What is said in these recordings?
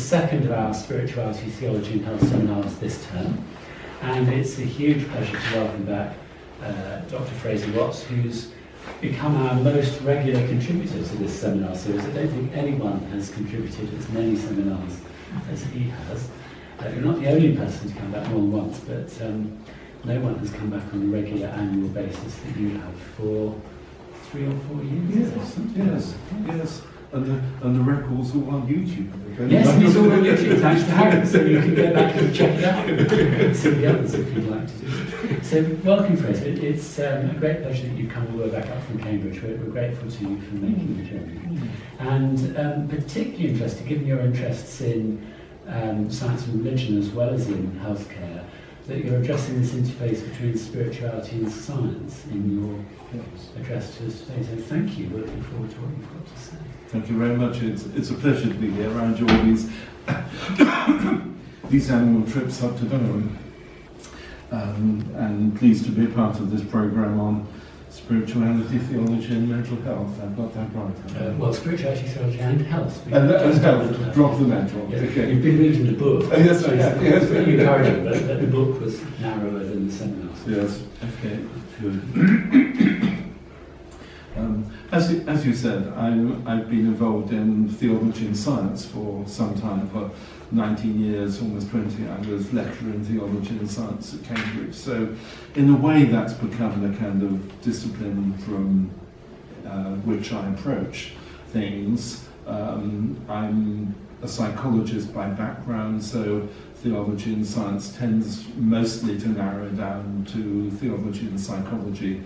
second of our Spirituality, Theology and Health seminars this term, and it's a huge pleasure to welcome back Dr. Fraser, who's become our most regular contributor to this seminar series. I don't think anyone has contributed as many seminars as he has. You're not the only person to come back more than once, but no one has come back on a regular annual basis that you have for 3 or 4 years. Yes. And the record's all on YouTube. Yes, it's all on YouTube, thanks to Harry, so you can go back and check it out and see the others if you'd like to do it. So, welcome, Fraser. It's a great pleasure that you've come all the way back up from Cambridge. We're grateful to you for making the journey. And particularly interested, given your interests in science and religion as well as in healthcare, that you're addressing this interface between spirituality and science in your address to us today. So thank you. We're looking forward to what you've got to say. Thank you very much. It's a pleasure to be here. I enjoy these annual trips up to Durham, and pleased to be a part of this programme on spirituality, theology and mental health. I've got that right. Well, spirituality, theology and health. And health, drop the mental. Yes. Okay. You've been reading the book. Yes, I have. Yes. It's very encouraging, but the book was narrower than the seminars. Yes. Okay. Good. As you said, I've been involved in theology and science for some time, for 19 years, almost 20. I was lecturer in theology and science at Cambridge. So in a way that's become a kind of discipline from which I approach things. I'm a psychologist by background, so theology and science tends mostly to narrow down to theology and psychology.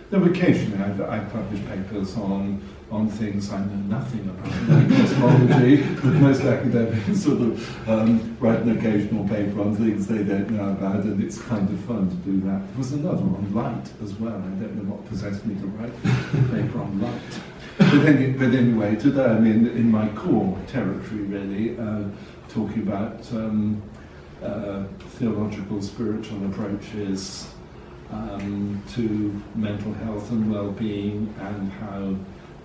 Though occasionally I publish papers on things I know nothing about, like cosmology, but most academics sort of write an occasional paper on things they don't know about, and it's kind of fun to do that. There was another on light as well. I don't know what possessed me to write a paper on light. But anyway, today I'm in my core territory, really, talking about theological, spiritual approaches to mental health and well-being, and how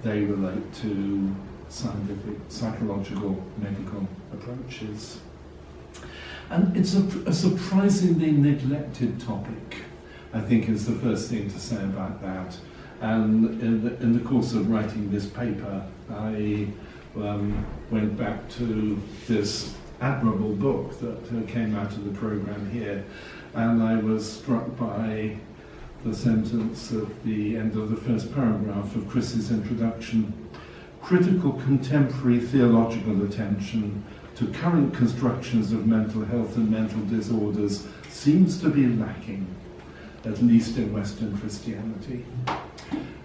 they relate to scientific, psychological, medical approaches. And it's a surprisingly neglected topic, I think, is the first thing to say about that. And in the course of writing this paper, I went back to this admirable book that came out of the programme here, and I was struck by the sentence at the end of the first paragraph of Chris's introduction: critical contemporary theological attention to current constructions of mental health and mental disorders seems to be lacking, at least in Western Christianity.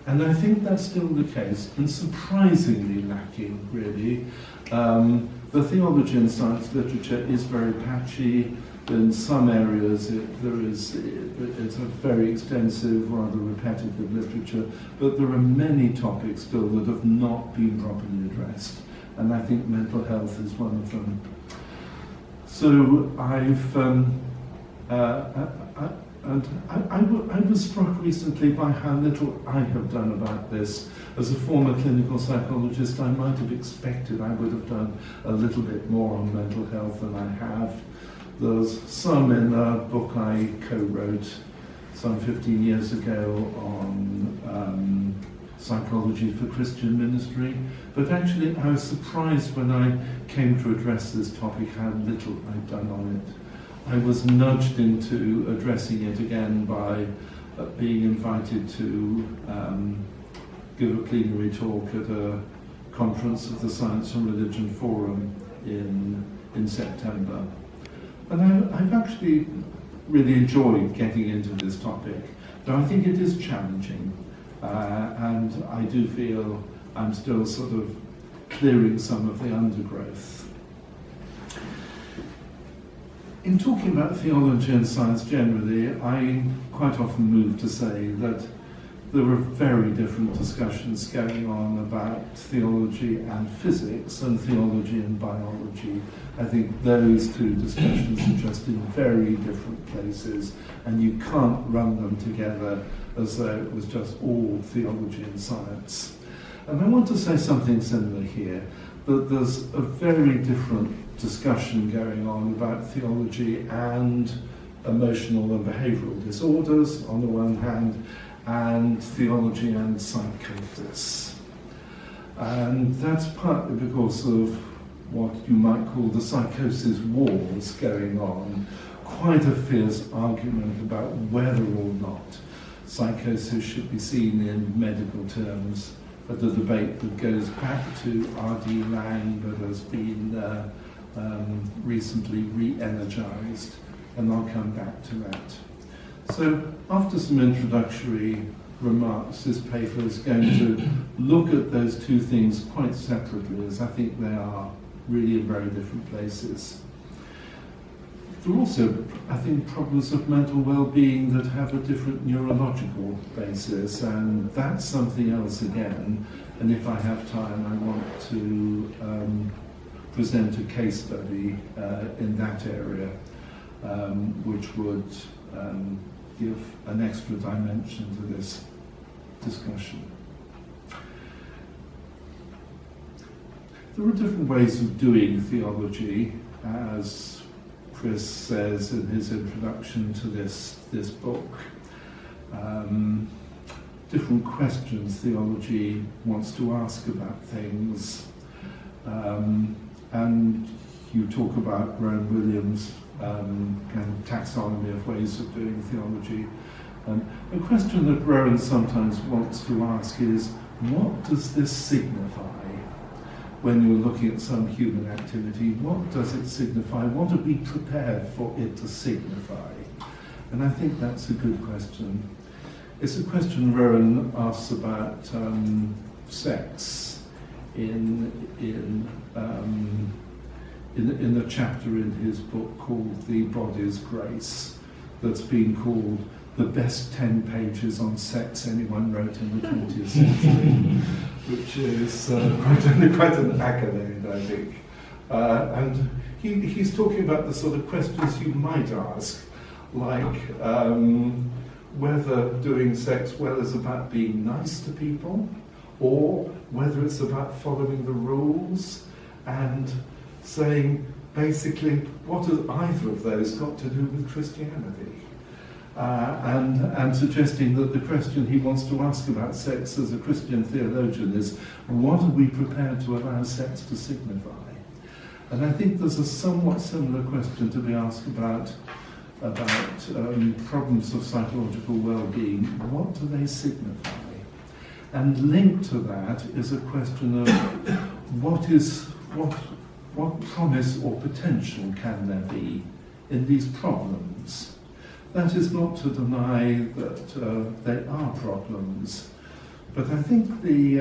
And I think that's still the case, and surprisingly lacking, really. The theology and science literature is very patchy. In some areas it's a very extensive, rather repetitive literature, but there are many topics still that have not been properly addressed, and I think mental health is one of them. So I was struck recently by how little I have done about this. As a former clinical psychologist, I might have expected I would have done a little bit more on mental health than I have. There's some in a book I co-wrote some 15 years ago on psychology for Christian ministry, but actually I was surprised when I came to address this topic how little I'd done on it. I was nudged into addressing it again by being invited to give a plenary talk at a conference of the Science and Religion Forum in September. And I've actually really enjoyed getting into this topic, though I think it is challenging, and I do feel I'm still sort of clearing some of the undergrowth. In talking about theology and science generally, I quite often move to say that there are very different discussions going on about theology and physics and theology and biology. I think those two discussions are just in very different places, and you can't run them together as though it was just all theology and science. And I want to say something similar here, that there's a very different discussion going on about theology and emotional and behavioural disorders on the one hand, and theology and psychosis. And that's partly because of what you might call the psychosis wars going on, quite a fierce argument about whether or not psychosis should be seen in medical terms, but the debate that goes back to R.D. Laing but has been recently re-energized, and I'll come back to that. So after some introductory remarks, this paper is going to look at those two things quite separately, as I think they are really in very different places. There are also, I think, problems of mental well-being that have a different neurological basis, and that's something else again. And if I have time, I want to present a case study in that area, which would give an extra dimension to this discussion. There are different ways of doing theology, as Chris says in his introduction to this book. Different questions theology wants to ask about things. And you talk about Rowan Williams' kind of taxonomy of ways of doing theology. A question that Rowan sometimes wants to ask is, what does this signify? When you're looking at some human activity, what does it signify? What are we prepared for it to signify? And I think that's a good question. It's a question Rowan asks about sex in a chapter in his book called The Body's Grace, that's been called the best 10 pages on sex anyone wrote in the 20th century, which is quite an accolade, I think. And he's talking about the sort of questions you might ask, like whether doing sex well is about being nice to people, or whether it's about following the rules, and saying, basically, what has either of those got to do with Christianity? And suggesting that the question he wants to ask about sex as a Christian theologian is, what are we prepared to allow sex to signify? And I think there's a somewhat similar question to be asked about problems of psychological well-being. What do they signify? And linked to that is a question of what promise or potential can there be in these problems? That is not to deny that they are problems, but I think the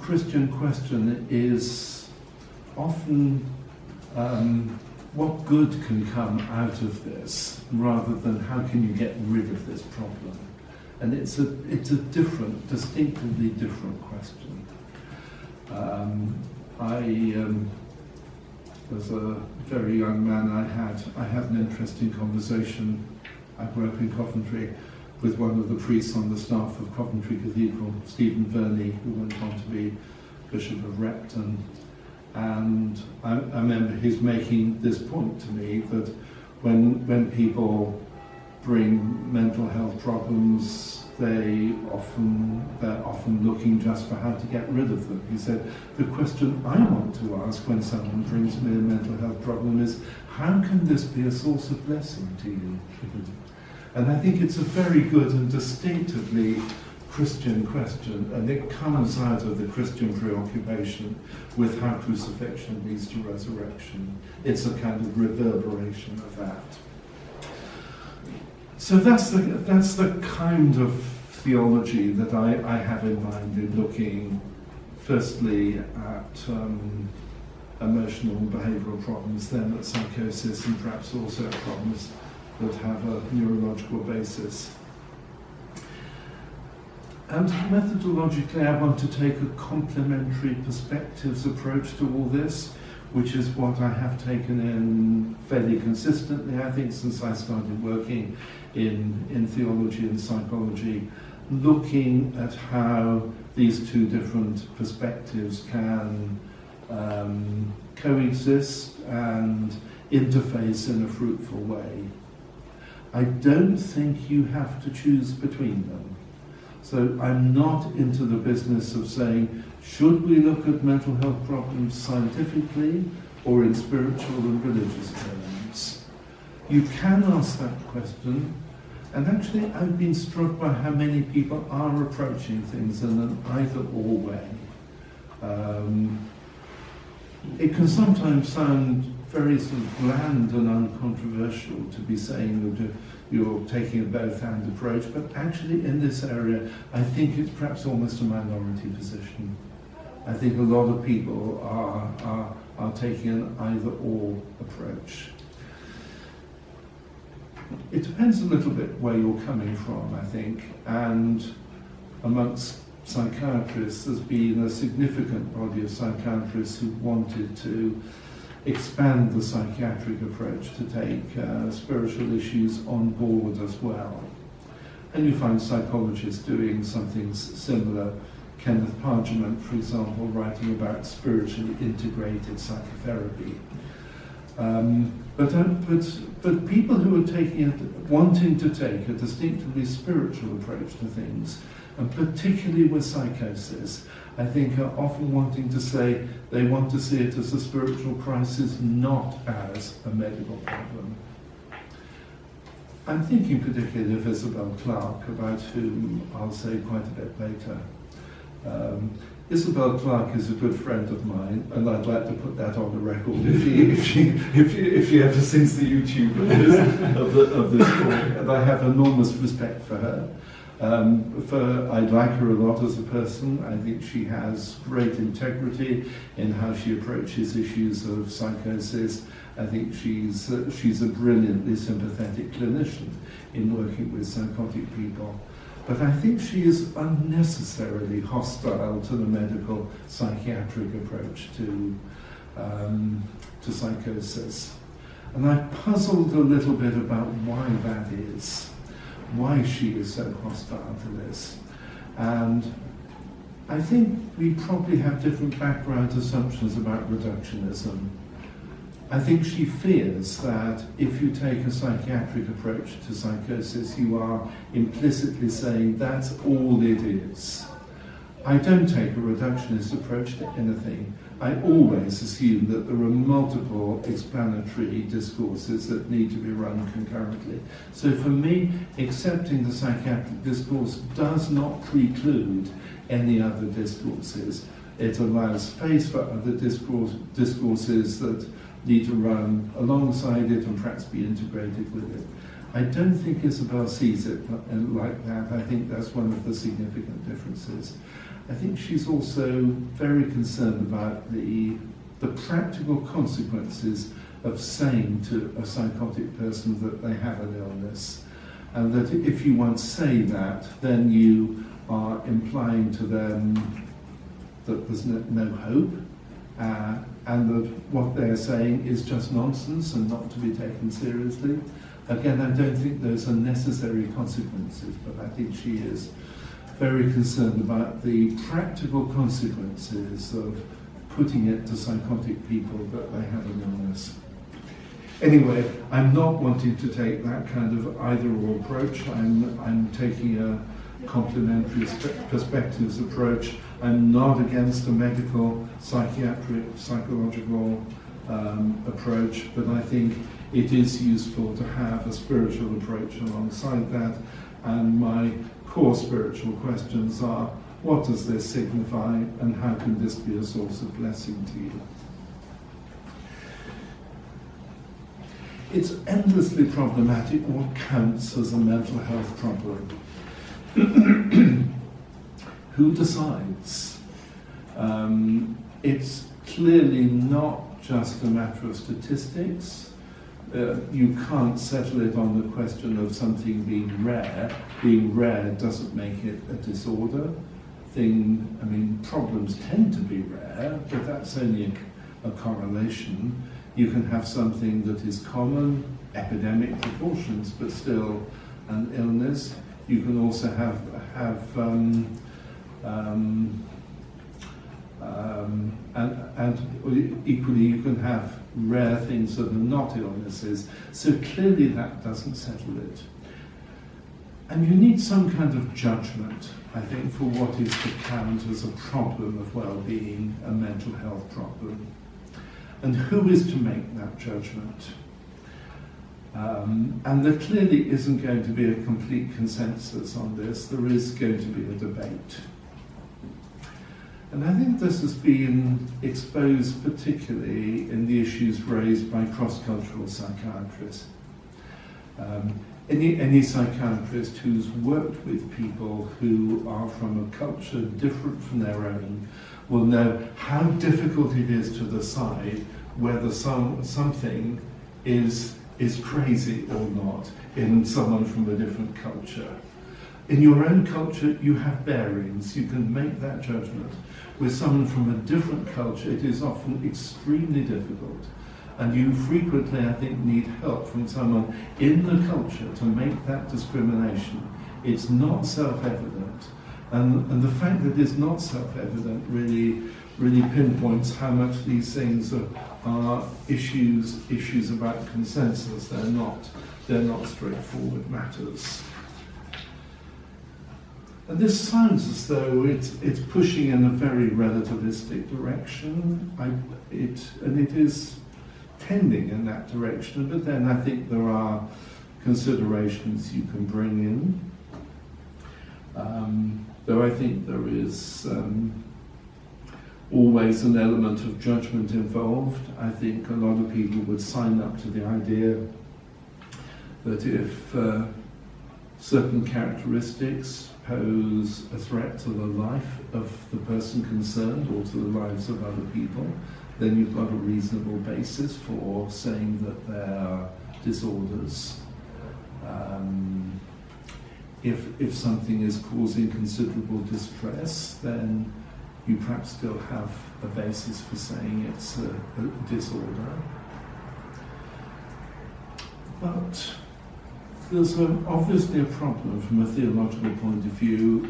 Christian question is often what good can come out of this, rather than how can you get rid of this problem. And it's a different, distinctively different question. As a very young man, I had an interesting conversation. I grew up in Coventry with one of the priests on the staff of Coventry Cathedral, Stephen Verney, who went on to be Bishop of Repton. And I remember his making this point to me that when people bring mental health problems, they're often looking just for how to get rid of them. He said, the question I want to ask when someone brings me a mental health problem is, how can this be a source of blessing to you? And I think it's a very good and distinctively Christian question, and it comes out of the Christian preoccupation with how crucifixion leads to resurrection. It's a kind of reverberation of that. So that's the kind of theology that I have in mind in looking firstly at emotional and behavioural problems, then at psychosis, and perhaps also at problems that have a neurological basis. And methodologically, I want to take a complementary perspectives approach to all this, which is what I have taken in fairly consistently, I think, since I started working in theology and psychology, looking at how these two different perspectives can coexist and interface in a fruitful way. I don't think you have to choose between them. So I'm not into the business of saying, should we look at mental health problems scientifically or in spiritual and religious terms? You can ask that question, and actually I've been struck by how many people are approaching things in an either-or way. It can sometimes sound very sort of bland and uncontroversial to be saying that you're taking a both-and approach, but actually in this area, I think it's perhaps almost a minority position. I think a lot of people are taking an either-or approach. It depends a little bit where you're coming from, I think, and amongst psychiatrists, there's been a significant body of psychiatrists who wanted to expand the psychiatric approach to take spiritual issues on board as well. And you find psychologists doing something similar. Kenneth Pargament, for example, writing about spiritually integrated psychotherapy. But people who are wanting to take a distinctively spiritual approach to things, and particularly with psychosis, I think are often wanting to say they want to see it as a spiritual crisis, not as a medical problem. I'm thinking particularly of Isabel Clarke, about whom I'll say quite a bit later. Isabel Clarke is a good friend of mine, and I'd like to put that on the record if she ever sees the YouTube of this talk. And I have enormous respect for her. I like her a lot as a person. I think she has great integrity in how she approaches issues of psychosis. I think she's a brilliantly sympathetic clinician in working with psychotic people. But I think she is unnecessarily hostile to the medical psychiatric approach to psychosis. And I puzzled a little bit about why that is, why she is so hostile to this. And I think we probably have different background assumptions about reductionism. I think she fears that if you take a psychiatric approach to psychosis, you are implicitly saying that's all it is. I don't take a reductionist approach to anything. I always assume that there are multiple explanatory discourses that need to be run concurrently. So for me, accepting the psychiatric discourse does not preclude any other discourses. It allows space for other discourses that need to run alongside it and perhaps be integrated with it. I don't think Isabel sees it like that. I think that's one of the significant differences. I think she's also very concerned about the practical consequences of saying to a psychotic person that they have an illness, and that if you once say that, then you are implying to them that there's no hope, and that what they're saying is just nonsense and not to be taken seriously. Again, I don't think those are necessary consequences, but I think she is very concerned about the practical consequences of putting it to psychotic people that they have an illness. Anyway, I'm not wanting to take that kind of either-or approach. I'm taking a complementary perspectives approach. I'm not against a medical, psychiatric, psychological approach, but I think it is useful to have a spiritual approach alongside that. And my core spiritual questions are, what does this signify, and how can this be a source of blessing to you? It's endlessly problematic what counts as a mental health problem. Who decides? It's clearly not just a matter of statistics. You can't settle it on the question of something being rare. Being rare doesn't make it a disorder. Problems tend to be rare, but that's only a correlation. You can have something that is common, epidemic proportions, but still an illness. You can also have And equally, you can have rare things that are not illnesses. So clearly, that doesn't settle it. And you need some kind of judgment, I think, for what is to count as a problem of well-being, a mental health problem. And who is to make that judgment? And there clearly isn't going to be a complete consensus on this. There is going to be a debate. And I think this has been exposed particularly in the issues raised by cross-cultural psychiatrists. Any psychiatrist who's worked with people who are from a culture different from their own will know how difficult it is to decide whether something is crazy or not in someone from a different culture. In your own culture, you have bearings. You can make that judgment. With someone from a different culture, it is often extremely difficult. And you frequently, I think, need help from someone in the culture to make that discrimination. It's not self-evident. And the fact that it's not self-evident really pinpoints how much these things are issues about consensus. They're not straightforward matters. And this sounds as though it's pushing in a very relativistic direction, and it is tending in that direction, but then I think there are considerations you can bring in. Though I think there is always an element of judgment involved. I think a lot of people would sign up to the idea that if certain characteristics pose a threat to the life of the person concerned or to the lives of other people, then you've got a reasonable basis for saying that they're disorders. If something is causing considerable distress, then you perhaps still have a basis for saying it's a disorder. But there's obviously a problem from a theological point of view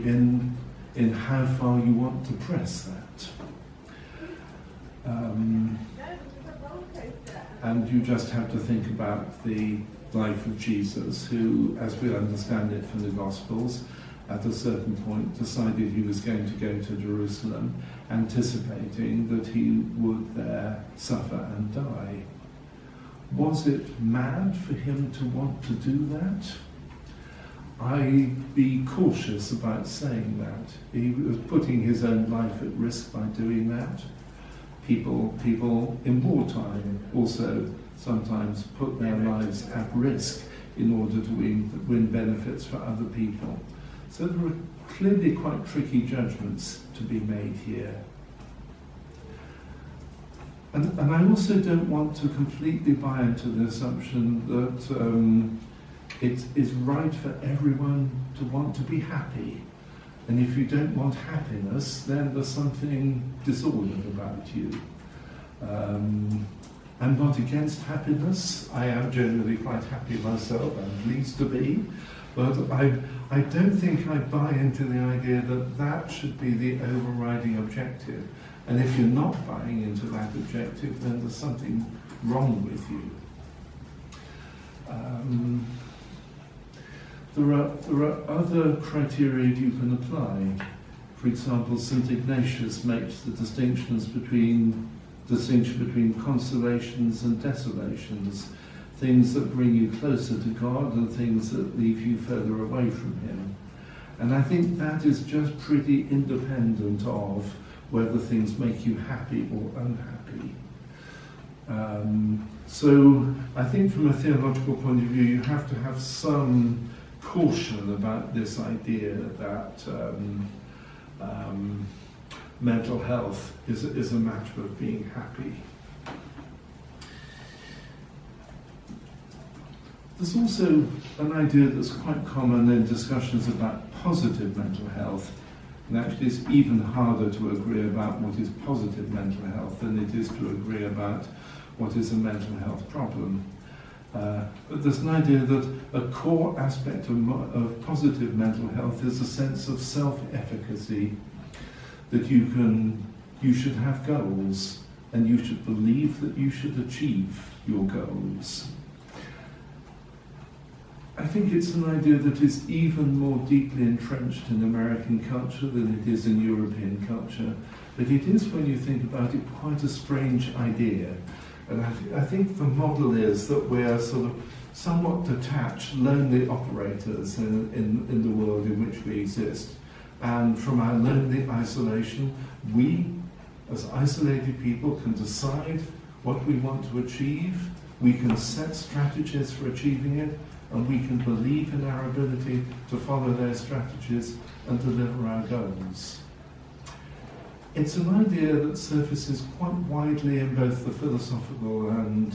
in how far you want to press that. And you just have to think about the life of Jesus, who, as we understand it from the Gospels, at a certain point decided he was going to go to Jerusalem, anticipating that he would there suffer and die. Was it mad for him to want to do that? I'd be cautious about saying that. He was putting his own life at risk by doing that. People in wartime also sometimes put their lives at risk in order to win benefits for other people. So there are clearly quite tricky judgments to be made here. And I also don't want to completely buy into the assumption that it is right for everyone to want to be happy. And if you don't want happiness, then there's something disordered about you. I'm not against happiness. I am generally quite happy myself, I'm pleased to be. But I don't think I buy into the idea that that should be the overriding objective. And if you're not buying into that objective, then there's something wrong with you. There are other criteria you can apply. For example, St. Ignatius makes the distinction between consolations and desolations, things that bring you closer to God and things that leave you further away from Him. And I think that is just pretty independent of whether things make you happy or unhappy. So I think from a theological point of view, you have to have some caution about this idea that mental health is a matter of being happy. There's also an idea that's quite common in discussions about positive mental health, and actually it's even harder to agree about what is positive mental health than it is to agree about what is a mental health problem. But there's an idea that a core aspect of positive mental health is a sense of self-efficacy. that you should have goals, and you should believe that you should achieve your goals. I think it's an idea that is even more deeply entrenched in American culture than it is in European culture. But it is, when you think about it, quite a strange idea. And I think the model is that we're sort of somewhat detached, lonely operators in the world in which we exist. And from our lonely isolation, we, as isolated people, can decide what we want to achieve, we can set strategies for achieving it, and we can believe in our ability to follow those strategies and deliver our goals. It's an idea that surfaces quite widely in both the philosophical and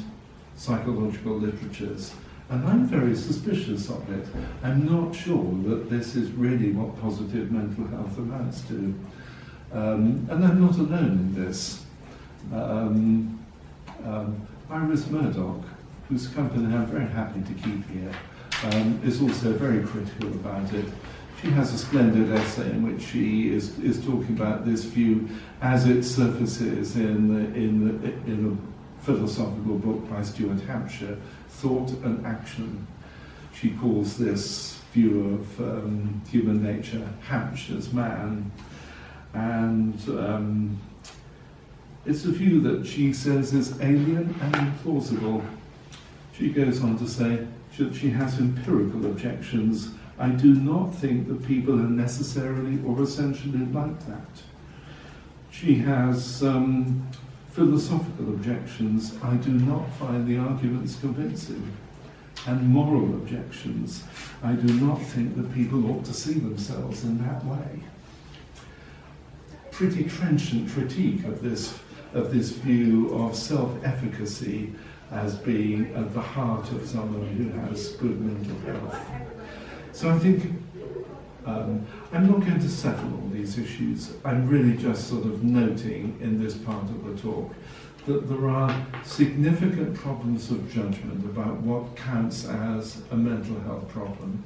psychological literatures, and I'm very suspicious of it. I'm not sure that this is really what positive mental health amounts to. And I'm not alone in this. Iris Murdoch, whose company I'm very happy to keep here, is also very critical about it. She has a splendid essay in which she is talking about this view as it surfaces in a philosophical book by Stuart Hampshire, Thought and Action. She calls this view of human nature Hampshire's man, and it's a view that she says is alien and implausible. She goes on to say that she has empirical objections. I do not think that people are necessarily or essentially like that. She has philosophical objections. I do not find the arguments convincing. And moral objections. I do not think that people ought to see themselves in that way. Pretty trenchant critique of this view of self-efficacy as being at the heart of someone who has good mental health. So I think I'm not going to settle all these issues. I'm really just sort of noting in this part of the talk that there are significant problems of judgment about what counts as a mental health problem,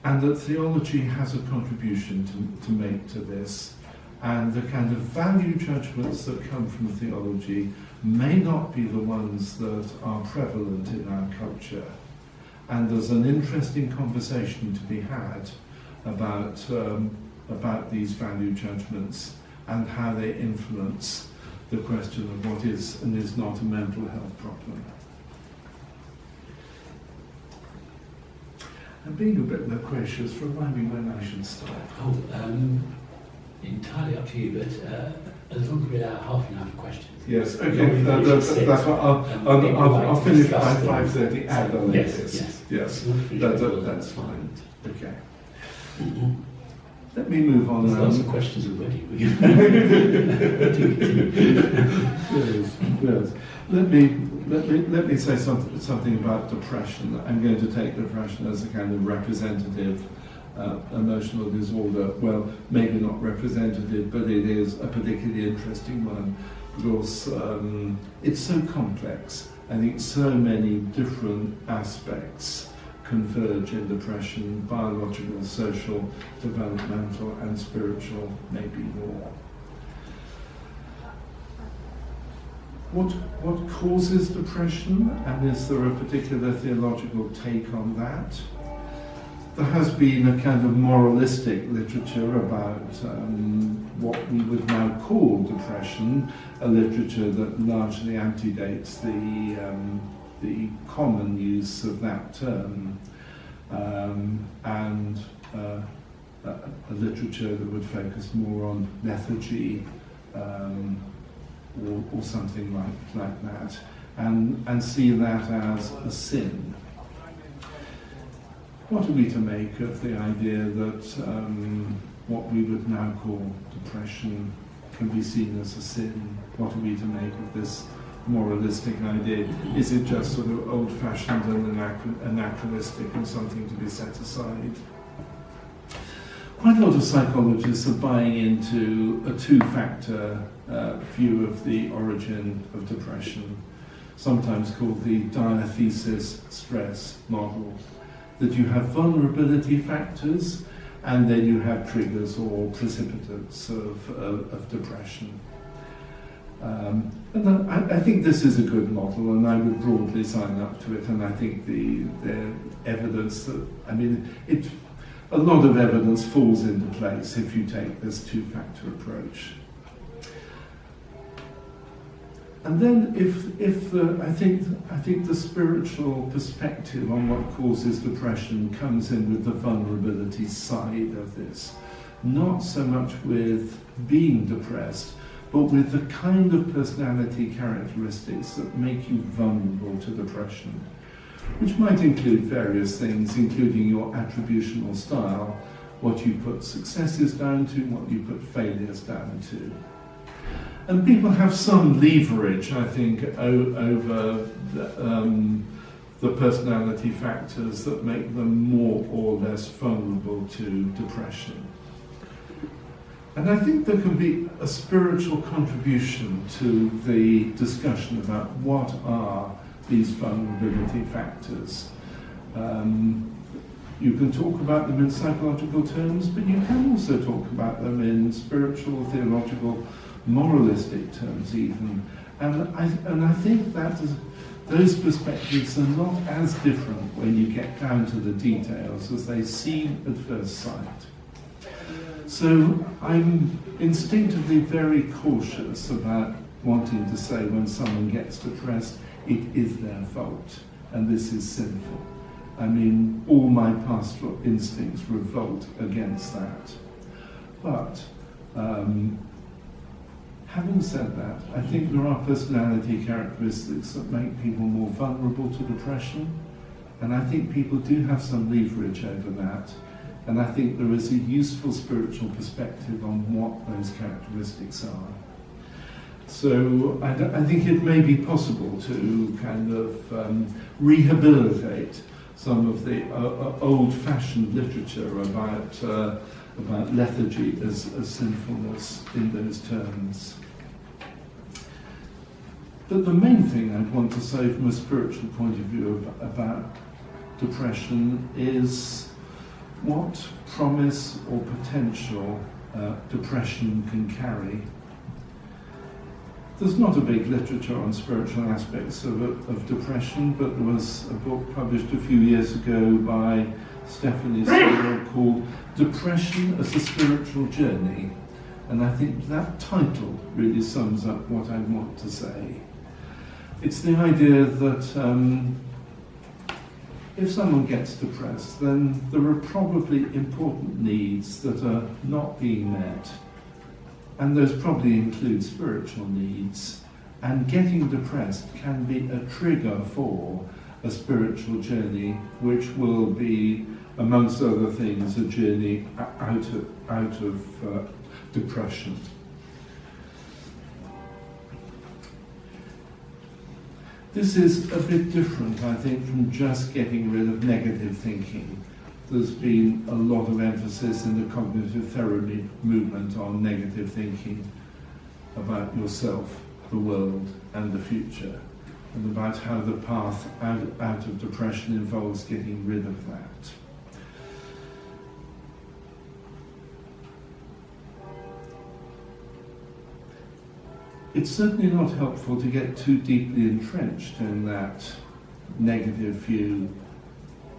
and that theology has a contribution to make to this, and the kind of value judgments that come from theology may not be the ones that are prevalent in our culture. And there's an interesting conversation to be had about these value judgments and how they influence the question of what is and is not a mental health problem. I'm being a bit loquacious. Remind me when I should stop. Entirely up to you, but as long as we allow half an hour for questions. Yes, okay, that's what I'll finish by 5:30 at the latest. Yes. That's fine. Okay. Mm-hmm. Let me move on. There's lots of questions already. Yes. Let me say something about depression. I'm going to take depression as a kind of representative emotional disorder. Well, maybe not representative, but it is a particularly interesting one because it's so complex. I think so many different aspects converge in depression: biological, social, developmental, and spiritual, maybe more. What causes depression, and is there a particular theological take on that? There has been a kind of moralistic literature about what we would now call depression, a literature that largely antedates the common use of that term, and a literature that would focus more on lethargy or something like that, and see that as a sin. What are we to make of the idea that what we would now call depression can be seen as a sin? What are we to make of this moralistic idea? Is it just sort of old-fashioned and anachronistic and something to be set aside? Quite a lot of psychologists are buying into a two-factor view of the origin of depression, sometimes called the Diathesis-Stress Model. That you have vulnerability factors, and then you have triggers or precipitants of depression. And I think this is a good model, and I would broadly sign up to it. And I think the evidence that, a lot of evidence falls into place if you take this two-factor approach. And then, I think the spiritual perspective on what causes depression comes in with the vulnerability side of this, not so much with being depressed, but with the kind of personality characteristics that make you vulnerable to depression, which might include various things, including your attributional style, what you put successes down to, what you put failures down to. And people have some leverage, I think, over the personality factors that make them more or less vulnerable to depression. And I think there can be a spiritual contribution to the discussion about what are these vulnerability factors. You can talk about them in psychological terms, but you can also talk about them in spiritual, theological, moralistic terms even. And I think that those perspectives are not as different when you get down to the details as they seem at first sight. So I'm instinctively very cautious about wanting to say when someone gets depressed, it is their fault and this is sinful. All my pastoral instincts revolt against that. But having said that, I think there are personality characteristics that make people more vulnerable to depression, and I think people do have some leverage over that, and I think there is a useful spiritual perspective on what those characteristics are. So I think it may be possible to kind of rehabilitate some of the old-fashioned literature about lethargy as sinfulness in those terms. But the main thing I'd want to say from a spiritual point of view about depression is what promise or potential depression can carry. There's not a big literature on spiritual aspects of depression, but there was a book published a few years ago by Stephanie Searle called Depression as a Spiritual Journey. And I think that title really sums up what I want to say. It's the idea that if someone gets depressed, then there are probably important needs that are not being met. And those probably include spiritual needs. And getting depressed can be a trigger for a spiritual journey, which will be, amongst other things, a journey out of depression. This is a bit different, I think, from just getting rid of negative thinking. There's been a lot of emphasis in the cognitive therapy movement on negative thinking about yourself, the world, and the future, and about how the path out of depression involves getting rid of that. It's certainly not helpful to get too deeply entrenched in that negative view,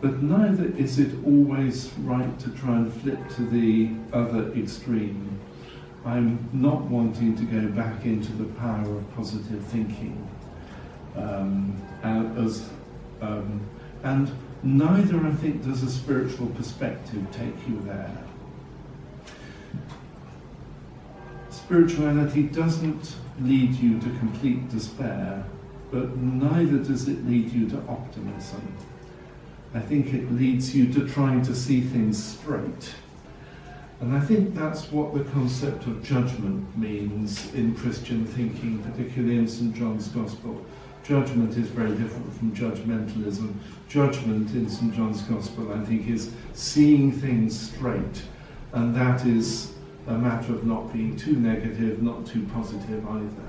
but neither is it always right to try and flip to the other extreme. I'm not wanting to go back into the power of positive thinking, and neither, I think, does a spiritual perspective take you there. Spirituality doesn't lead you to complete despair, but neither does it lead you to optimism. I think it leads you to trying to see things straight. And I think that's what the concept of judgment means in Christian thinking, particularly in St. John's Gospel. Judgment is very different from judgmentalism. Judgment in St. John's Gospel, I think, is seeing things straight. And that is a matter of not being too negative, not too positive either.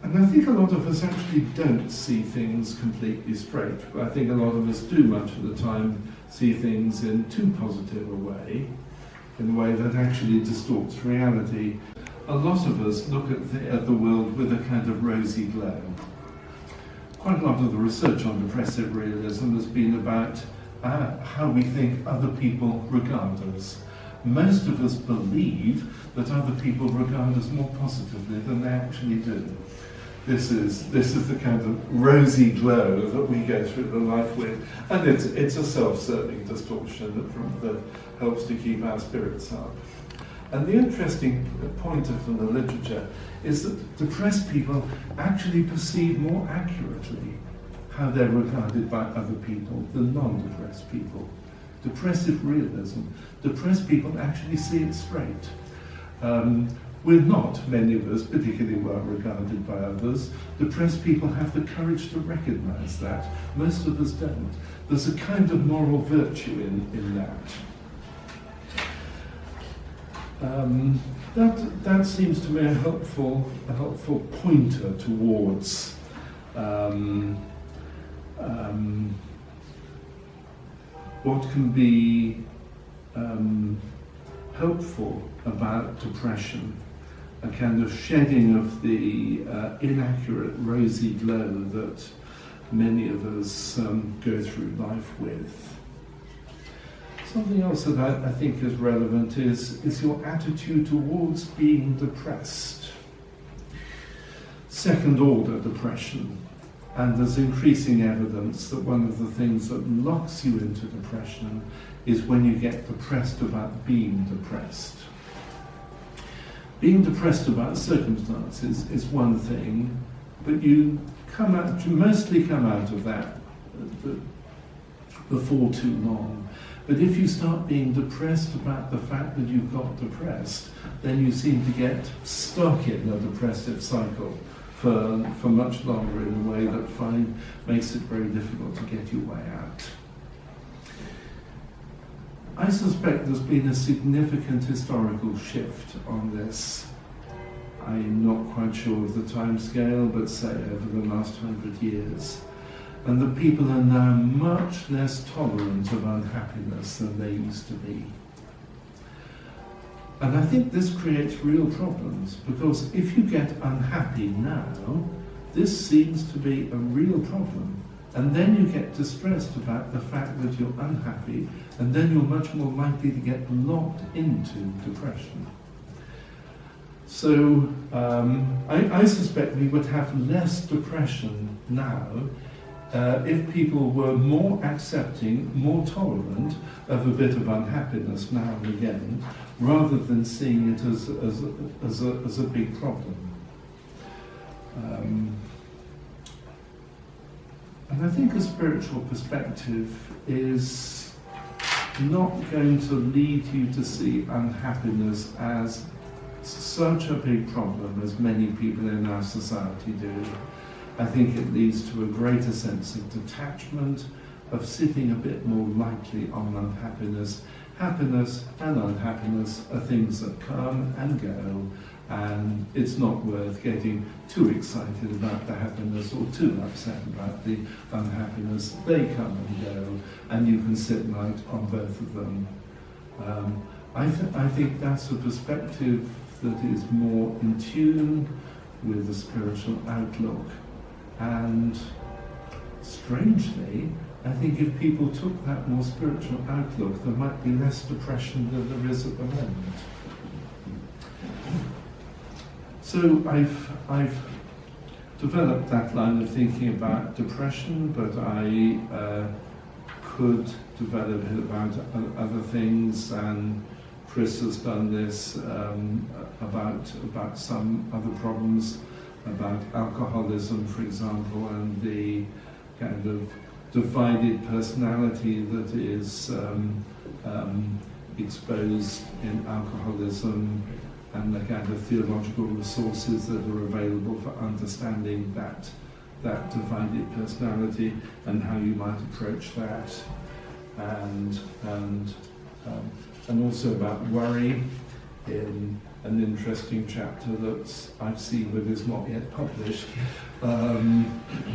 And I think a lot of us actually don't see things completely straight. I think a lot of us do much of the time see things in too positive a way, in a way that actually distorts reality. A lot of us look at the world with a kind of rosy glow. Quite a lot of the research on depressive realism has been about how we think other people regard us. Most of us believe that other people regard us more positively than they actually do. This is the kind of rosy glow that we go through the life with, and it's a self-serving distortion that helps to keep our spirits up. And the interesting pointer from the literature is that depressed people actually perceive more accurately how they're regarded by other people than non-depressed people. Depressive realism. Depressed people actually see it straight. We're not, many of us, particularly well regarded by others. Depressed people have the courage to recognise that. Most of us don't. There's a kind of moral virtue in that. That seems to me a helpful pointer towards what can be helpful about depression, a kind of shedding of the inaccurate rosy glow that many of us go through life with. Something else that I think is relevant is your attitude towards being depressed. Second order depression. And there's increasing evidence that one of the things that locks you into depression is when you get depressed about being depressed. Being depressed about circumstances is one thing, but you mostly come out of that before too long. But if you start being depressed about the fact that you've got depressed, then you seem to get stuck in a depressive cycle for much longer in a way that makes it very difficult to get your way out. I suspect there's been a significant historical shift on this. I'm not quite sure of the time scale, but say over the last 100 years. And the people are now much less tolerant of unhappiness than they used to be. And I think this creates real problems, because if you get unhappy now, this seems to be a real problem. And then you get distressed about the fact that you're unhappy, and then you're much more likely to get locked into depression. So I suspect we would have less depression now if people were more accepting, more tolerant of a bit of unhappiness now and again, rather than seeing it as a big problem. And I think a spiritual perspective is not going to lead you to see unhappiness as such a big problem as many people in our society do. I think it leads to a greater sense of detachment, of sitting a bit more lightly on unhappiness. Happiness and unhappiness are things that come and go, and it's not worth getting too excited about the happiness or too upset about the unhappiness. They come and go, and you can sit light on both of them. I think that's a perspective that is more in tune with the spiritual outlook. And strangely, I think if people took that more spiritual outlook, there might be less depression than there is at the moment. So I've developed that line of thinking about depression, but I could develop it about other things, and Chris has done this about some other problems, about alcoholism, for example, and the kind of divided personality that is exposed in alcoholism, and the kind of theological resources that are available for understanding that divided personality and how you might approach that, and also about worry in an interesting chapter that I've seen but is not yet published.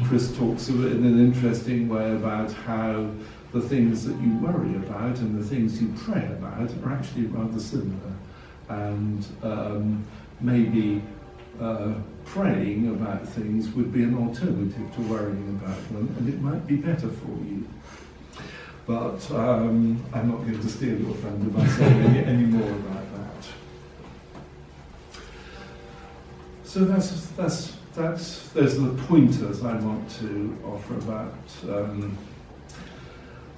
Chris talks of it in an interesting way about how the things that you worry about and the things you pray about are actually rather similar. And maybe praying about things would be an alternative to worrying about them, and it might be better for you. But I'm not going to steal your thunder by saying any more about that. So those are the pointers I want to offer about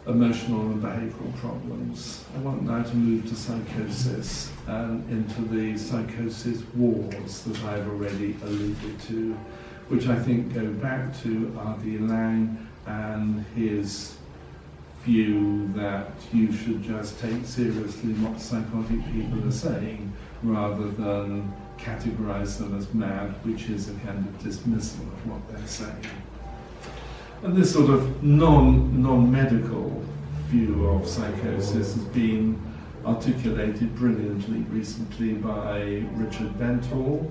emotional and behavioural problems. I want now to move to psychosis and into the psychosis wars that I've already alluded to, which I think go back to R.D. Laing and his view that you should just take seriously what psychotic people are saying rather than categorize them as mad, which is a kind of dismissal of what they're saying. And this sort of non-medical view of psychosis has been articulated brilliantly recently by Richard Bentall,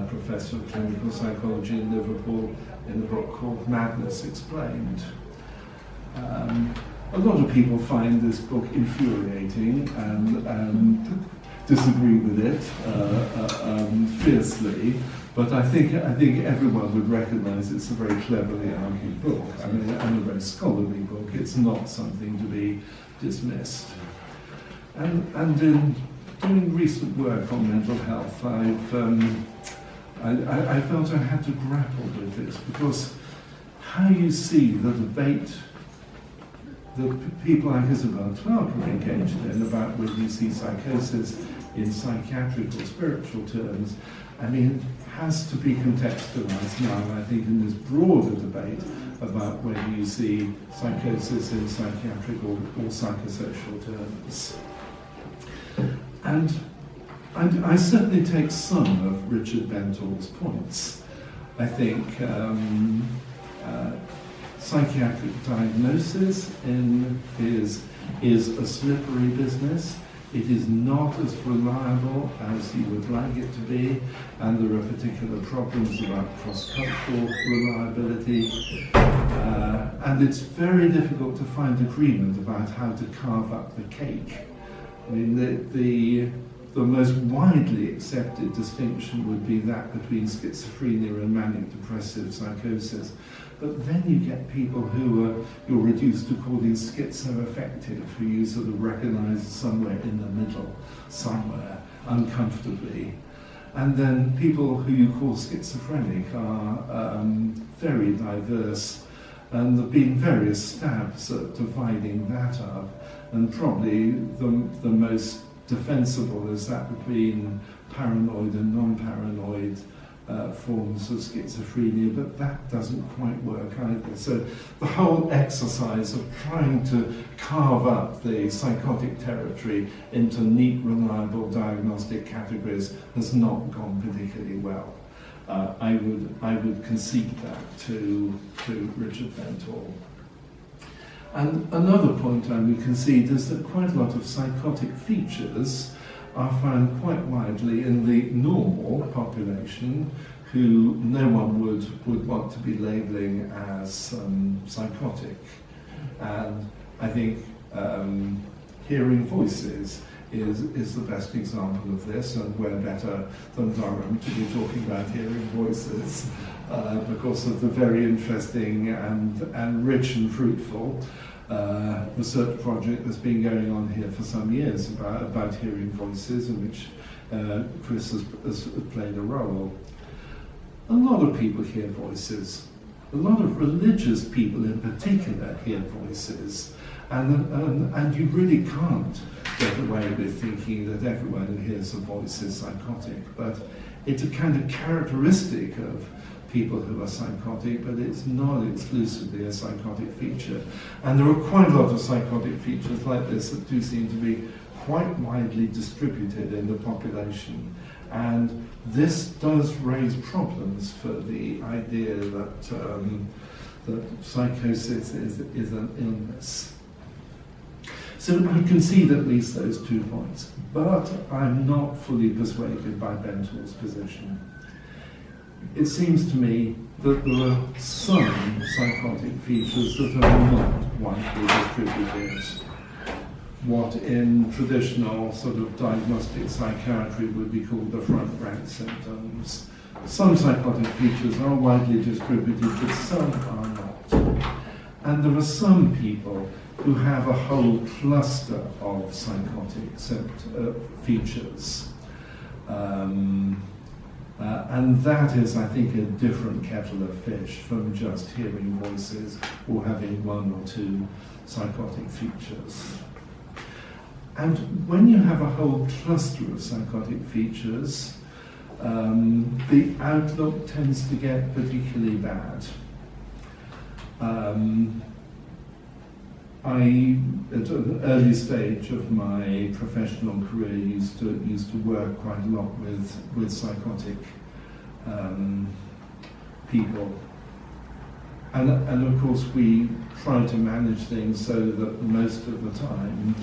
Professor of Clinical Psychology in Liverpool, in a book called Madness Explained. A lot of people find this book infuriating and disagree with it fiercely, but I think everyone would recognise it's a very cleverly argued book. I mean, and a very scholarly book. It's not something to be dismissed. And in doing recent work on mental health, I felt I had to grapple with this, because how you see the debate that people like Isabel Clarke are engaged in about whether you see psychosis in psychiatric or spiritual terms, I mean, has to be contextualized now, I think, in this broader debate about whether you see psychosis in psychiatric or psychosocial terms. And I certainly take some of Richard Bentall's points. I think psychiatric diagnosis is a slippery business. It is not as reliable as you would like it to be, and there are particular problems about cross-cultural reliability. And it's very difficult to find agreement about how to carve up the cake. I mean, the most widely accepted distinction would be that between schizophrenia and manic depressive psychosis. But then you get people who you're reduced to calling schizoaffective, who you sort of recognise somewhere in the middle, somewhere, uncomfortably. And then people who you call schizophrenic are very diverse, and there have been various stabs at dividing that up, and probably the most defensible is that between paranoid and non-paranoid forms of schizophrenia, but that doesn't quite work either. So the whole exercise of trying to carve up the psychotic territory into neat, reliable diagnostic categories has not gone particularly well. I would concede that to Richard Bentall. And another point I would concede is that quite a lot of psychotic features are found quite widely in the normal population, who no one would want to be labelling as psychotic. And I think hearing voices is the best example of this, and we're better than Durham to be talking about hearing voices because of the very interesting and rich and fruitful research project that's been going on here for some years about hearing voices, in which Chris has played a role. A lot of people hear voices. A lot of religious people in particular hear voices. And you really can't get away with thinking that everyone who hears a voice is psychotic. But it's a kind of characteristic of people who are psychotic, but it's not exclusively a psychotic feature. And there are quite a lot of psychotic features like this that do seem to be quite widely distributed in the population. And this does raise problems for the idea that psychosis is an illness. So I can see at least those 2 points, but I'm not fully persuaded by Benthall's position. It seems to me that there are some psychotic features that are not widely distributed. What in traditional sort of diagnostic psychiatry would be called the front rank symptoms. Some psychotic features are widely distributed, but some are not. And there are some people who have a whole cluster of psychotic features. And that is, I think, a different kettle of fish from just hearing voices or having 1 or 2 psychotic features. And when you have a whole cluster of psychotic features, the outlook tends to get particularly bad. I, at an early stage of my professional career, used to work quite a lot with psychotic people, and of course we tried to manage things so that most of the time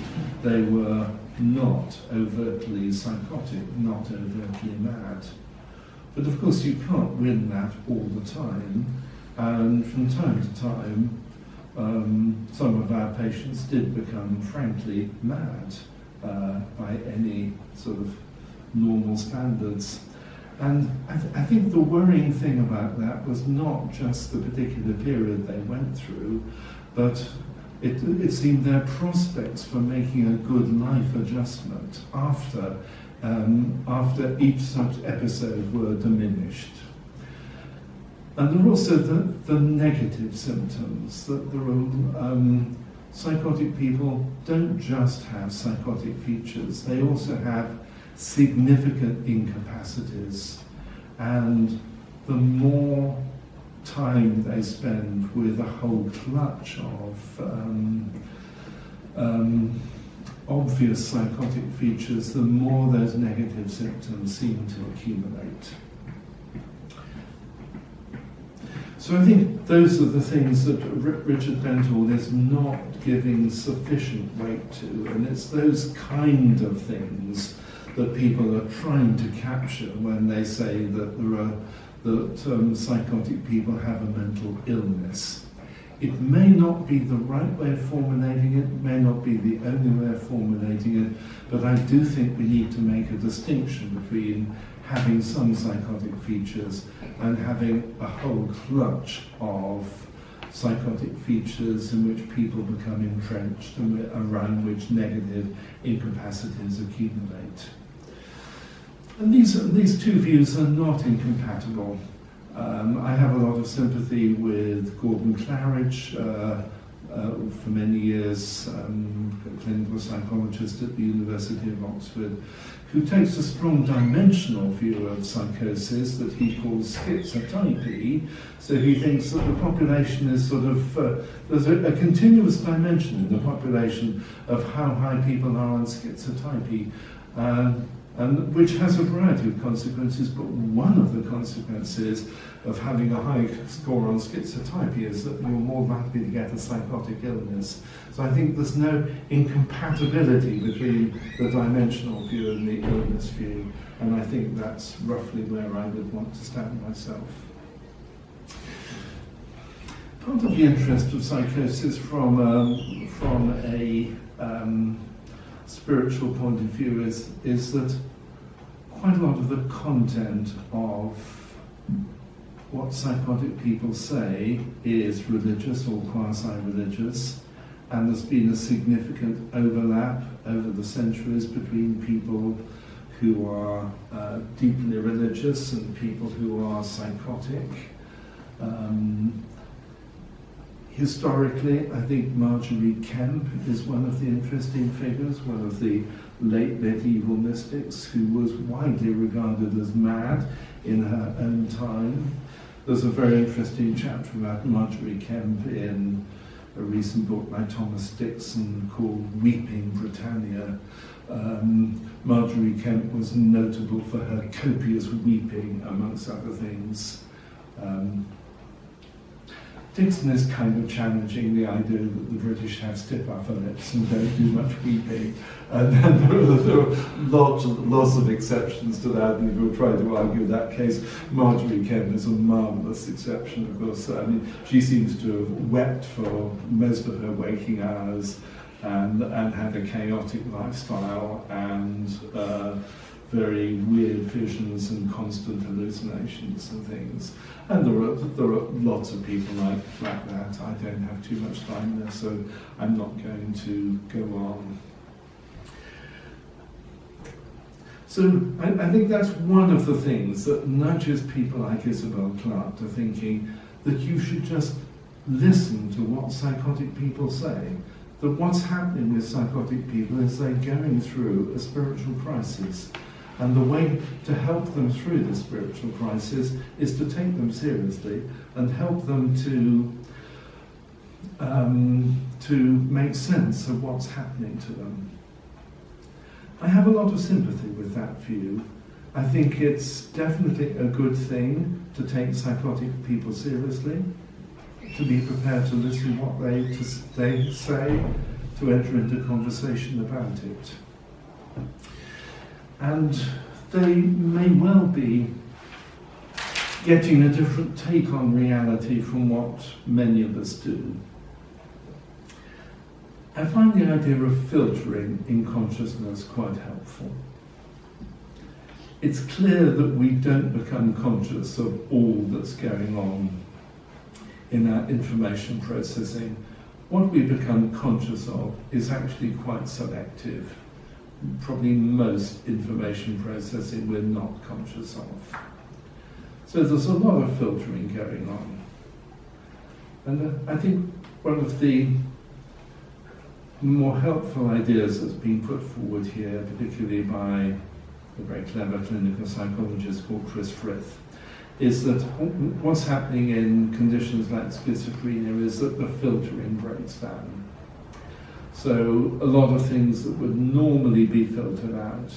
they were not overtly psychotic, not overtly mad. But of course you can't win that all the time, and from time to time some of our patients did become frankly mad by any sort of normal standards. And I think the worrying thing about that was not just the particular period they went through, but it seemed their prospects for making a good life adjustment after each such episode were diminished. And there are also the negative symptoms, that there are psychotic people don't just have psychotic features, they also have significant incapacities, and the more time they spend with a whole clutch of obvious psychotic features, the more those negative symptoms seem to accumulate. So I think those are the things that Richard Benthall is not giving sufficient weight to, and it's those kind of things that people are trying to capture when they say that psychotic people have a mental illness. It may not be the right way of formulating it, may not be the only way of formulating it, but I do think we need to make a distinction between having some psychotic features and having a whole clutch of psychotic features in which people become entrenched and around which negative incapacities accumulate. And these two views are not incompatible. I have a lot of sympathy with Gordon Claridge, for many years a clinical psychologist at the University of Oxford, who takes a strong dimensional view of psychosis that he calls schizotypy. So he thinks that the population is sort of, there's a continuous dimension in the population of how high people are on schizotypy, and which has a variety of consequences, but one of the consequences of having a high score on schizotypy is that you're more likely to get a psychotic illness. So I think there's no incompatibility between the dimensional view and the illness view, and I think that's roughly where I would want to stand myself. Part of the interest of psychosis from a spiritual point of view is that quite a lot of the content of what psychotic people say is religious or quasi-religious, and there's been a significant overlap over the centuries between people who are deeply religious and people who are psychotic. Historically, I think Marjorie Kemp is one of the interesting figures, one of the late medieval mystics who was widely regarded as mad in her own time. There's a very interesting chapter about Marjorie Kemp in a recent book by Thomas Dixon called Weeping Britannia. Marjorie Kemp was notable for her copious weeping, amongst other things. Dixon is kind of challenging the idea that the British have stiff upper lips and don't do much weeping. And then there are lots of exceptions to that, and if you're trying to argue that case, Marjorie Kemp is a marvellous exception, of course. I mean, she seems to have wept for most of her waking hours and had a chaotic lifestyle and very weird visions and constant hallucinations and things. And there are lots of people like that. I don't have too much time there, so I'm not going to go on. So I think that's one of the things that nudges people like Isabel Clarke to thinking that you should just listen to what psychotic people say. That what's happening with psychotic people is they're going through a spiritual crisis. And the way to help them through the spiritual crisis is to take them seriously and help them to make sense of what's happening to them. I have a lot of sympathy with that view. I think it's definitely a good thing to take psychotic people seriously, to be prepared to listen to what they say, to enter into conversation about it. And they may well be getting a different take on reality from what many of us do. I find the idea of filtering in consciousness quite helpful. It's clear that we don't become conscious of all that's going on in our information processing. What we become conscious of is actually quite selective. Probably most information processing we're not conscious of. So there's a lot of filtering going on. And I think one of the more helpful ideas that's been put forward here, particularly by a very clever clinical psychologist called Chris Frith, is that what's happening in conditions like schizophrenia is that the filtering breaks down. So a lot of things that would normally be filtered out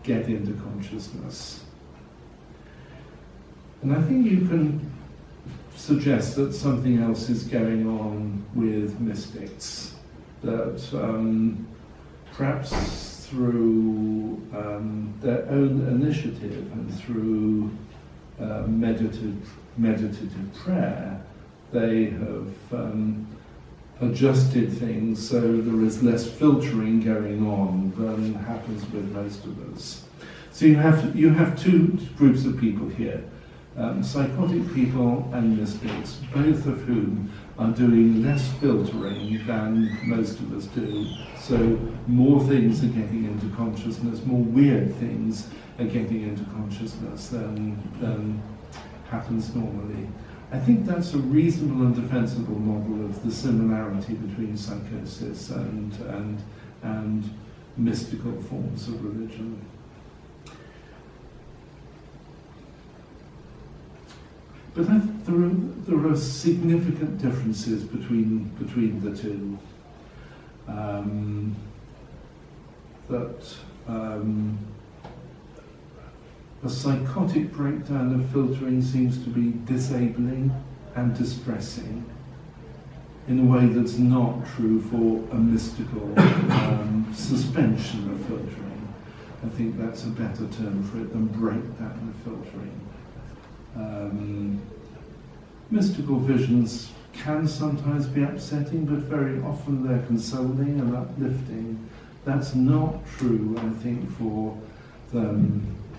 get into consciousness. And I think you can suggest that something else is going on with mystics, that perhaps through their own initiative and through meditative prayer, they have adjusted things so there is less filtering going on than happens with most of us. So you have two groups of people here, psychotic people and mystics, both of whom are doing less filtering than most of us do. So more things are getting into consciousness, more weird things are getting into consciousness than happens normally. I think that's a reasonable and defensible model of the similarity between psychosis and mystical forms of religion. But there are significant differences between the two. A psychotic breakdown of filtering seems to be disabling and distressing in a way that's not true for a mystical suspension of filtering. I think that's a better term for it than breakdown of filtering. Mystical visions can sometimes be upsetting, but very often they're consoling and uplifting. That's not true, I think, for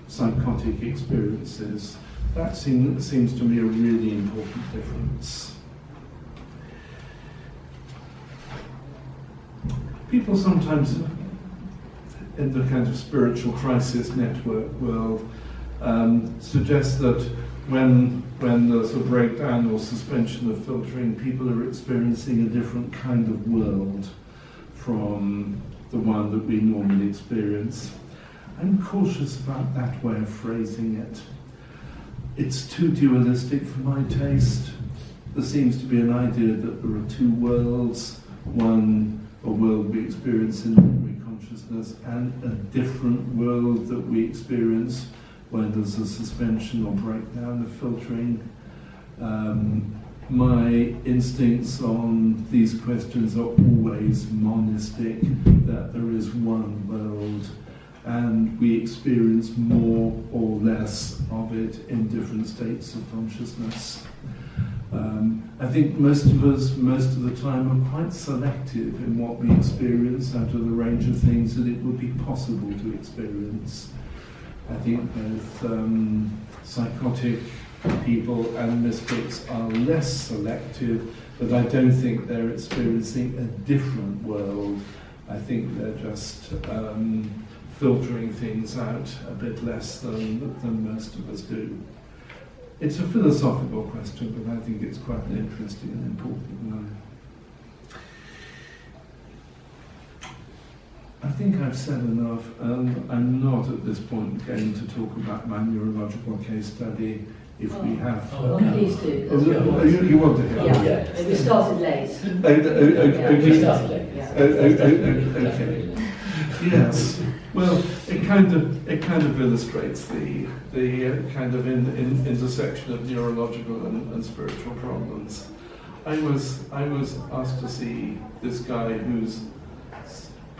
psychotic experiences. That seems to me a really important difference. People sometimes in the kind of spiritual crisis network world suggest that when there's a breakdown or suspension of filtering, people are experiencing a different kind of world from the one that we normally experience. I'm cautious about that way of phrasing it. It's too dualistic for my taste. There seems to be an idea that there are two worlds, one a world we experience in ordinary consciousness and a different world that we experience when there's a suspension or breakdown of filtering. my instincts on these questions are always monistic, that there is one world, and we experience more or less of it in different states of consciousness. I think most of us, most of the time, are quite selective in what we experience out of the range of things that it would be possible to experience. I think both psychotic people and mystics are less selective, but I don't think they're experiencing a different world. I think they're just filtering things out a bit less than most of us do. It's a philosophical question, but I think it's quite an interesting and important one. I think I've said enough, and I'm not at this point going to talk about my neurological case study. If we have... please do. You want to hear? Yeah, we started late. Okay. We started late. Okay. Yes. Well, it kind of illustrates the kind of intersection of neurological and spiritual problems. I was asked to see this guy who's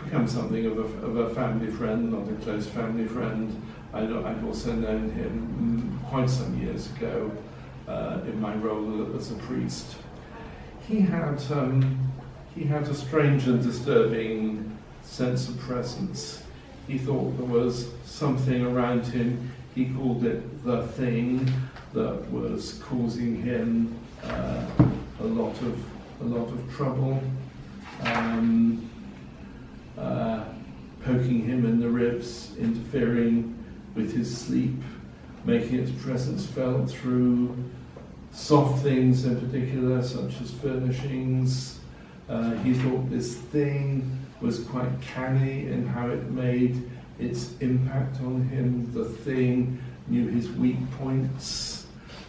become something of a family friend, not a close family friend. I'd also known him quite some years ago in my role as a priest. He had a strange and disturbing sense of presence. He thought there was something around him. He called it the thing that was causing him a lot of trouble, poking him in the ribs, interfering with his sleep, making its presence felt through soft things in particular, such as furnishings. He thought this thing was quite canny in how it made its impact on him. The thing knew his weak points,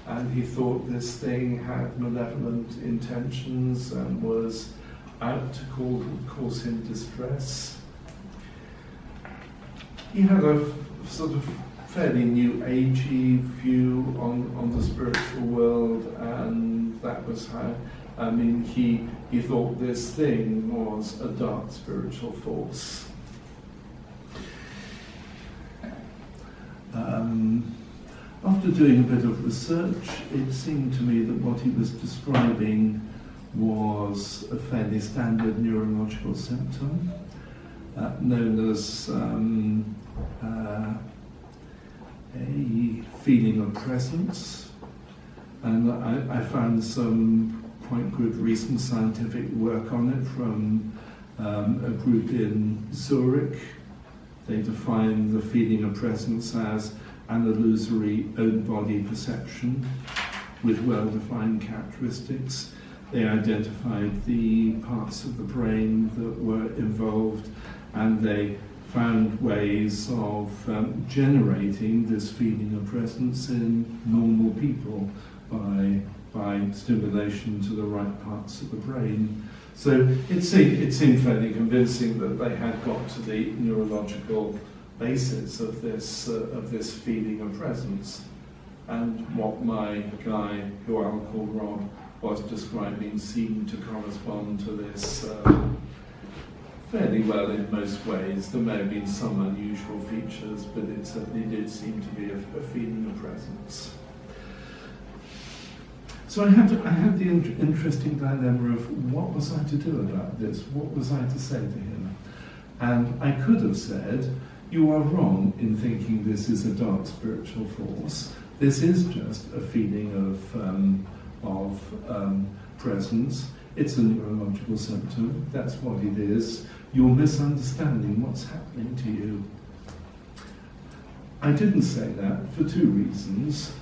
and he thought this thing had malevolent intentions and was out to cause him distress. He had a sort of fairly new agey view on the spiritual world, and that was how, he thought this thing was a dark spiritual force. After doing a bit of research, it seemed to me that what he was describing was a fairly standard neurological symptom known as a feeling of presence. And I found some quite good recent scientific work on it from a group in Zurich. They define the feeling of presence as an illusory own-body perception with well-defined characteristics. They identified the parts of the brain that were involved, and they found ways of generating this feeling of presence in normal people by stimulation to the right parts of the brain. So it seemed fairly convincing that they had got to the neurological basis of this feeling of presence. And what my guy, who I'll call Rob, was describing seemed to correspond to this fairly well in most ways. There may have been some unusual features, but it certainly did seem to be a feeling of presence. So I had the interesting dilemma of what was I to do about this? What was I to say to him? And I could have said, you are wrong in thinking this is a dark spiritual force. This is just a feeling of presence. It's a neurological symptom. That's what it is. You're misunderstanding what's happening to you. I didn't say that for two reasons.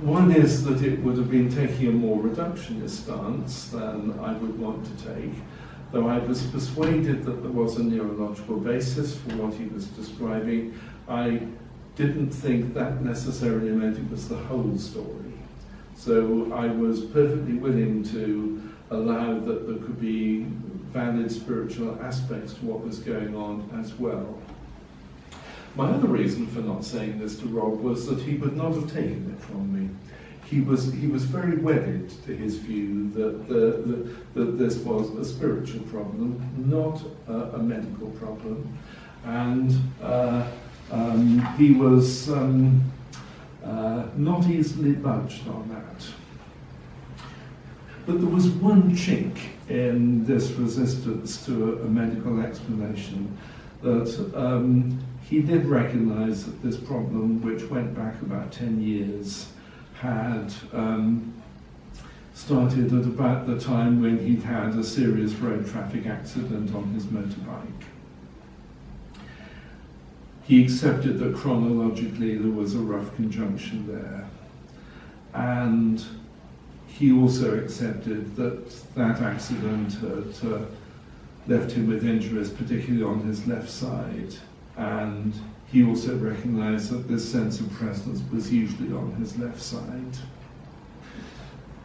One is that it would have been taking a more reductionist stance than I would want to take, though I was persuaded that there was a neurological basis for what he was describing. I didn't think that necessarily meant it was the whole story. So I was perfectly willing to allow that there could be valid spiritual aspects to what was going on as well. My other reason for not saying this to Rob was that he would not have taken it from me. he was very wedded to his view that this was a spiritual problem, not a medical problem, and he was not easily budged on that. But there was one chink in this resistance to a medical explanation, that he did recognise that this problem, which went back about 10 years, had started at about the time when he'd had a serious road traffic accident on his motorbike. He accepted that chronologically there was a rough conjunction there, and he also accepted that that accident had left him with injuries, particularly on his left side, and he also recognised that this sense of presence was usually on his left side.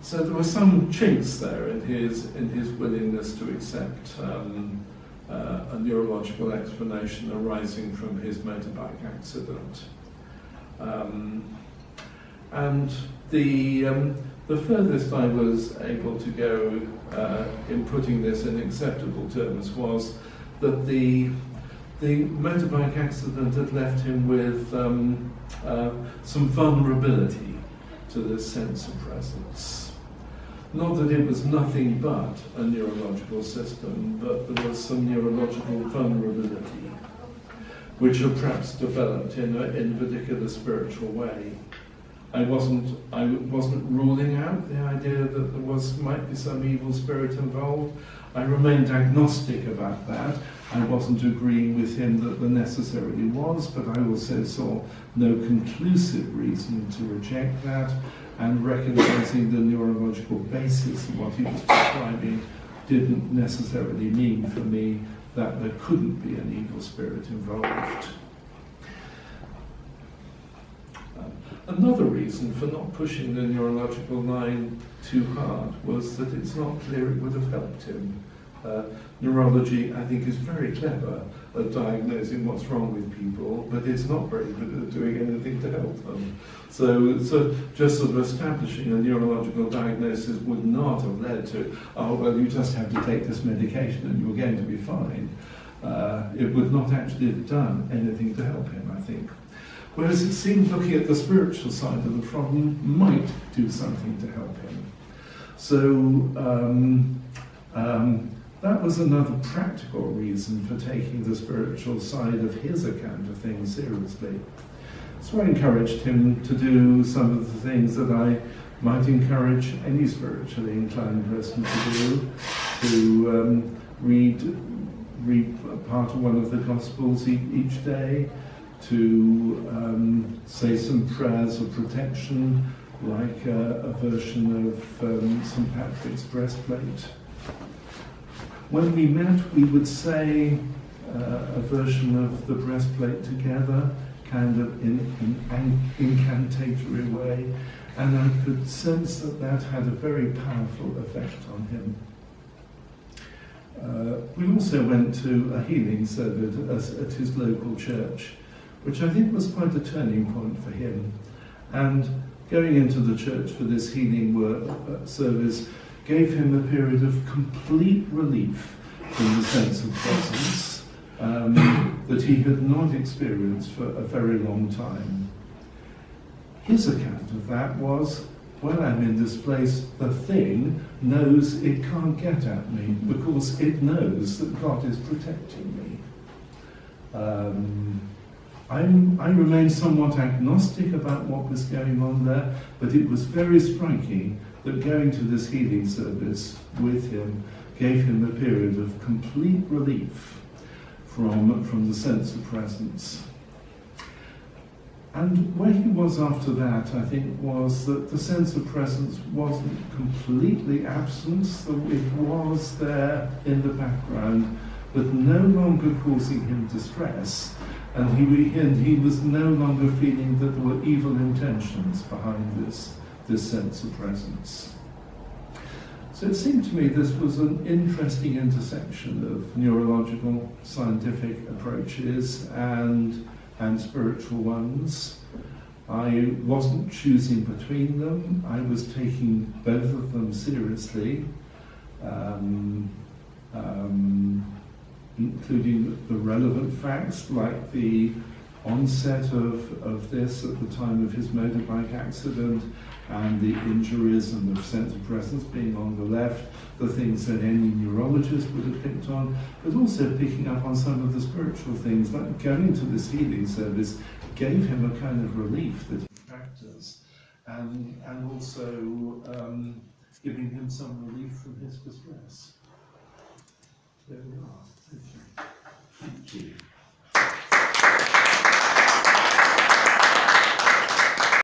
So there were some chinks there in his willingness to accept a neurological explanation arising from his motorbike accident. And the furthest I was able to go in putting this in acceptable terms was that the motorbike accident had left him with some vulnerability to this sense of presence. Not that it was nothing but a neurological system, but there was some neurological vulnerability, which had perhaps developed in a particular spiritual way. I wasn't ruling out the idea that there might be some evil spirit involved. I remained agnostic about that. I wasn't agreeing with him that there necessarily was, but I also saw no conclusive reason to reject that, and recognizing the neurological basis of what he was describing didn't necessarily mean for me that there couldn't be an evil spirit involved. Another reason for not pushing the neurological line too hard was that it's not clear it would have helped him. Neurology, I think, is very clever at diagnosing what's wrong with people, but it's not very good at doing anything to help them. So just sort of establishing a neurological diagnosis would not have led to, oh, well, you just have to take this medication and you're going to be fine. It would not actually have done anything to help him, I think. Whereas it seemed looking at the spiritual side of the problem might do something to help him. So that was another practical reason for taking the spiritual side of his account of things seriously. So I encouraged him to do some of the things that I might encourage any spiritually inclined person to do, to read part of one of the Gospels each day, to say some prayers of protection, like a version of St. Patrick's breastplate. When we met, we would say a version of the breastplate together, kind of in an incantatory way, and I could sense that that had a very powerful effect on him. We also went to a healing service at his local church, which I think was quite a turning point for him. And going into the church for this healing service gave him a period of complete relief from the sense of presence that he had not experienced for a very long time. His account of that was, when I'm in this place, the thing knows it can't get at me because it knows that God is protecting me. I remained somewhat agnostic about what was going on there, but it was very striking that going to this healing service with him gave him a period of complete relief from the sense of presence. And where he was after that, I think, was that the sense of presence wasn't completely absent, that it was there in the background, but no longer causing him distress, and he was no longer feeling that there were evil intentions behind this sense of presence. So it seemed to me this was an interesting intersection of neurological, scientific approaches and spiritual ones. I wasn't choosing between them. I was taking both of them seriously, including the relevant facts, like the onset of this at the time of his motorbike accident, and the injuries and the sense of presence being on the left, the things that any neurologist would have picked on, but also picking up on some of the spiritual things, like going to this healing service gave him a kind of relief that he practiced, and also giving him some relief from his distress. There we are.